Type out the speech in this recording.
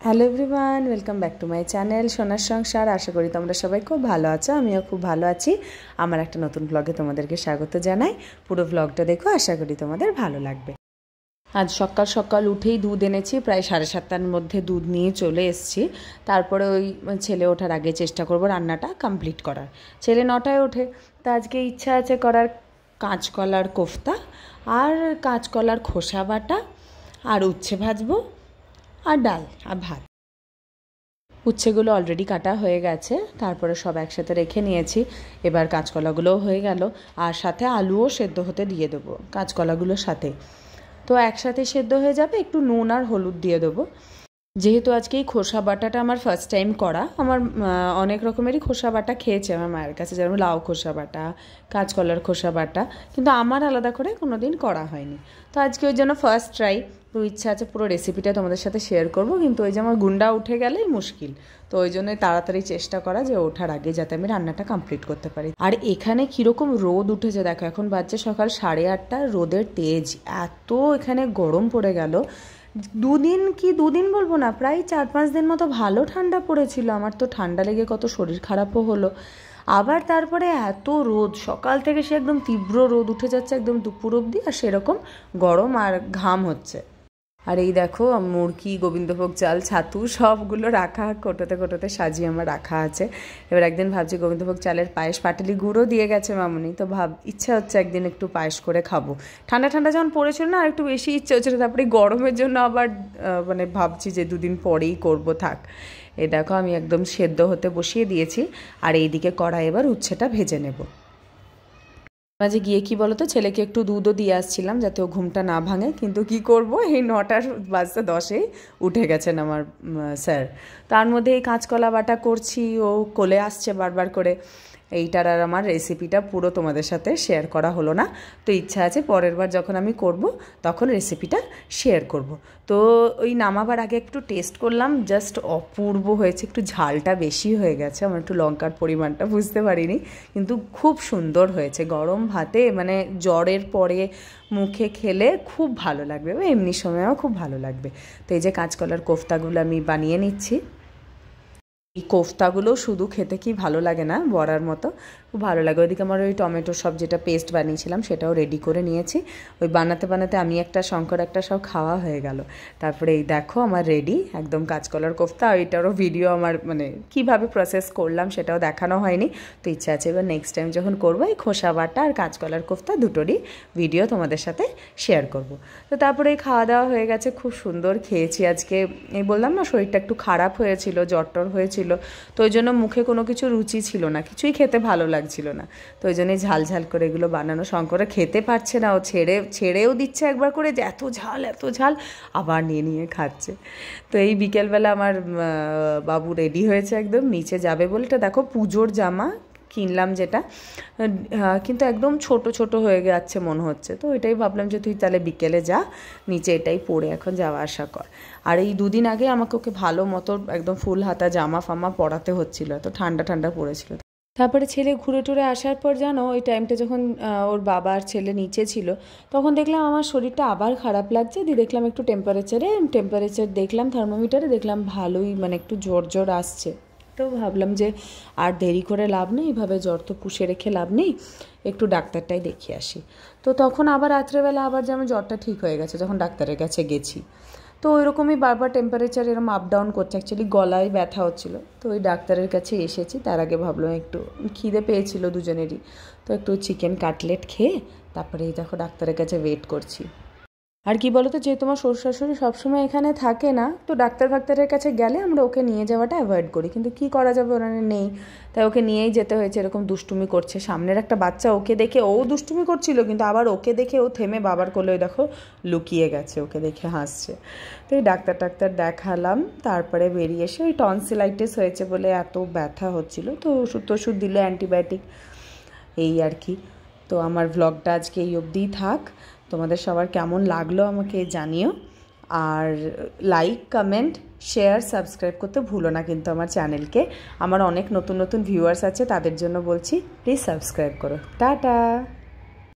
Hello everyone, welcome back to my channel সোনার সংসার। আশা করি তোমরা সবাই খুব ভালো আছো, আমিও খুব ভালো আছি। আমার একটা নতুন ব্লগে তোমাদেরকে স্বাগত জানাই। পুরো ব্লগটা দেখো, আশা করি তোমাদের ভালো লাগবে। আজ সকাল সকাল উঠেই দুধ এনেছি, প্রায় 7:30টার মধ্যে দুধ নিয়ে চলে এসেছি। তারপরে ওই ছেলে ওঠার আগে চেষ্টা করব রান্নাটা কমপ্লিট করার। ছেলে 9টায় ওঠে, তা আজকে ইচ্ছা আছে করার কাঁচকলার কোফতা আর কাঁচকলার খোসা বাটা আর উচ্ছে ভাজবো আর ডাল আর ভাত। উচ্ছেগুলো অলরেডি কাটা হয়ে গেছে, তারপরে সব একসাথে রেখে নিয়েছি। এবার কাঁচকলাগুলোও হয়ে গেল, আর সাথে আলুও সেদ্ধ হতে দিয়ে দেবো কাঁচকলাগুলোর সাথে। তো একসাথে সেদ্ধ হয়ে যাবে, একটু নুন আর হলুদ দিয়ে দেবো। যেহেতু আজকে এই খোসা বাটাটা আমার ফার্স্ট টাইম করা, আমার অনেক রকমেরই খোসা বাটা খেয়েছে আমার মায়ের কাছে, যেমন লাউ খোসা বাটা, কাঁচকলার খোসা বাটা, কিন্তু আমার আলাদা করে কোনো দিন করা হয়নি। তো আজকে ওই জন্য ফার্স্ট ট্রাই। তো ইচ্ছা আছে পুরো রেসিপিটা তোমাদের সাথে শেয়ার করব, কিন্তু ওই যে আমার গুন্ডা উঠে গেলেই মুশকিল। তো ওই জন্যই তাড়াতাড়ি চেষ্টা করা যে ওঠার আগে যাতে আমি রান্নাটা কমপ্লিট করতে পারি। আর এখানে কীরকম রোদ উঠেছে দেখো, এখন বাজছে সকাল 8:30, রোদের তেজ এত এখানে গরম পড়ে গেল। দুদিন বলবো না, প্রায় 4-5 দিন মতো ভালো ঠান্ডা পড়েছিল। আমার তো ঠান্ডা লেগে কত শরীর খারাপও হলো। আবার তারপরে এত রোদ, সকাল থেকে সে একদম তীব্র রোদ উঠে যাচ্ছে একদম দুপুর অবধি, আর সেরকম গরম আর ঘাম হচ্ছে। আর এই দেখো মুরকি, গোবিন্দভোগ চাল, ছাতু সবগুলো রাখা কোটোতে কোটোতে সাজিয়ে আমার রাখা আছে। এবার একদিন ভাবছি গোবিন্দভোগ চালের পায়েস, পাটালি গুঁড়ো দিয়ে গেছে মামুনি, তো ইচ্ছা হচ্ছে একদিন একটু পায়েস করে খাবো। ঠান্ডা ঠান্ডা যখন পড়েছিল না, আর একটু বেশি ইচ্ছে হচ্ছিল। তারপরে গরমের জন্য আবার ভাবছি যে দুদিন পরেই করবো, থাক। এই দেখো আমি একদম সেদ্ধ হতে বসিয়ে দিয়েছি, আর এইদিকে কড়াই এবার উচ্ছেটা ভেজে নেব। মাঝে গিয়ে কি বলতো, ছেলেকে একটু দুধও দিয়ে আসছিলাম যাতে ও ঘুমটা না ভাঙে, কিন্তু কি করব, এই 9:10 উঠে গেছেন আমার স্যার। তার মধ্যে এই কাঁচকলা বাটা করছি, ও কোলে আসছে বারবার করে। এইটার আর আমার রেসিপিটা পুরো তোমাদের সাথে শেয়ার করা হলো না। তো ইচ্ছা আছে পরের বার যখন আমি করব তখন রেসিপিটা শেয়ার করব। তো ওই নামাবার আগে একটু টেস্ট করলাম, জাস্ট অপূর্ব হয়েছে। একটু ঝালটা বেশি হয়ে গেছে, আমার একটু লঙ্কার পরিমাণটা বুঝতে পারিনি, কিন্তু খুব সুন্দর হয়েছে। গরম ভাতে জ্বরের পরে মুখে খেলে খুব ভালো লাগবে, বা এমনি সময়ও খুব ভালো লাগবে। তো এই যে কাঁচকলার কোফতাগুলো আমি বানিয়ে নিচ্ছি। এই কোফতাগুলো শুধু খেতে কি ভালো লাগে না, বড়ার মতো খুব ভালো লাগে। ওইদিকে আমার ওই টমেটো সব যেটা পেস্ট বানিয়েছিলাম সেটাও রেডি করে নিয়েছি। ওই বানাতে বানাতে আমি একটা, শঙ্কর একটা, সব খাওয়া হয়ে গেল। তারপরে এই দেখো আমার রেডি একদম কাঁচকলার কোফতা। ওইটারও ভিডিও আমার কীভাবে প্রসেস করলাম সেটাও দেখানো হয়নি। তো ইচ্ছা আছে এবার নেক্সট টাইম যখন করবো এই খোসা বাটা আর কাঁচকলার কোফতা দুটোরই ভিডিও তোমাদের সাথে শেয়ার করব। তো তারপরে এই খাওয়া দাওয়া হয়ে গেছে, খুব সুন্দর খেয়েছি আজকে। এই বললাম না শরীরটা একটু খারাপ হয়েছিল, জ্বর হয়েছিল, তো ওই জন্য মুখে কোনো কিছু রুচি ছিল না, কিছুই খেতে ভালো লাগছিল না। তো ওই জন্যই ঝাল ঝাল করে এগুলো বানানো। শঙ্করা খেতে পারছে না, ও ছেড়েও দিচ্ছে একবার করে যে এত ঝাল, আবার নিয়ে খাচ্ছে। তো এই বিকেলবেলা আমার বাবু রেডি হয়েছে, একদম নিচে যাবে বলে। এটা দেখো পুজোর জামা কিনলাম যেটা, কিন্তু একদম ছোট হয়ে যাচ্ছে মনে হচ্ছে। তো এটাই ভাবলাম যে তুই তাহলে বিকেলে যা, নিচে এটাই পরে এখন যাওয়া আসা কর। আর এই 2 দিন আগে আমাকে ওকে ভালো মতো একদম ফুল হাতা জামা ফামা পরাতে হচ্ছিল, এত ঠান্ডা পড়েছিল। তারপরে ছেলে ঘুরে টুরে আসার পর জানো, ওই টাইমটা যখন ওর বাবা আর ছেলে নিচে ছিল, তখন দেখলাম আমার শরীরটা আবার খারাপ লাগছে। দিয়ে দেখলাম একটু টেম্পারেচার দেখলাম থার্মোমিটারে, দেখলাম ভালোই একটু জ্বর আসছে। তো ভাবলাম যে আর দেরি করে লাভ নেই, এইভাবে জ্বর তো পুষে রেখে লাভ নেই, একটু ডাক্তারটাই দেখিয়ে আসি। তো তখন আবার রাত্রেবেলা আবার যেমন জ্বরটা ঠিক হয়ে গেছে যখন ডাক্তারের কাছে গেছি। তো ওইরকমই বারবার টেম্পারেচার এরকম আপ ডাউন করছে, অ্যাকচুয়ালি গলায় ব্যথা হচ্ছিলো। তো ওই ডাক্তারের কাছে এসেছি, তার আগে ভাবলাম একটু খিদে পেয়েছিল দুজনেরই, তো একটু চিকেন কাটলেট খেয়ে তারপরে এই দেখো ডাক্তারের কাছে ওয়েট করছি। আর কি বলতো, যেহেতু আমার শ্বশুর শাশুড়ি সবসময় এখানে থাকে না, তো ডাক্তারের কাছে গেলে আমরা ওকে নিয়ে যাওয়াটা অ্যাভয়েড করি, কিন্তু কি করা যাবে, ওরা নেই, তাই ওকে নিয়েই যেতে হয়েছে। এরকম দুষ্টুমি করছে, সামনের একটা বাচ্চা ওকে দেখে ও দুষ্টুমি করছিল, কিন্তু আবার ওকে দেখে ও থেমে বাবার কোলে দেখো লুকিয়ে গেছে, ওকে দেখে হাসছে। তো এই ডাক্তার দেখালাম, তারপরে বেরিয়ে এসে ওই টনসিলাইটিস হয়েছে বলে এত ব্যথা হচ্ছিল, তো ওষুধ দিল, অ্যান্টিবায়োটিক, এই আর কি। তো আমার ভ্লগটা আজকে এই অবধিই থাক। তোমাদের সবার কেমন লাগলো আমাকে জানিও, আর লাইক, কমেন্ট, শেয়ার, সাবস্ক্রাইব করতে ভুলো না কিন্তু আমার চ্যানেলকে। আমার অনেক নতুন ভিউয়ার্স আছে, তাদের জন্য বলছি প্লিজ সাবস্ক্রাইব করো। টাটা।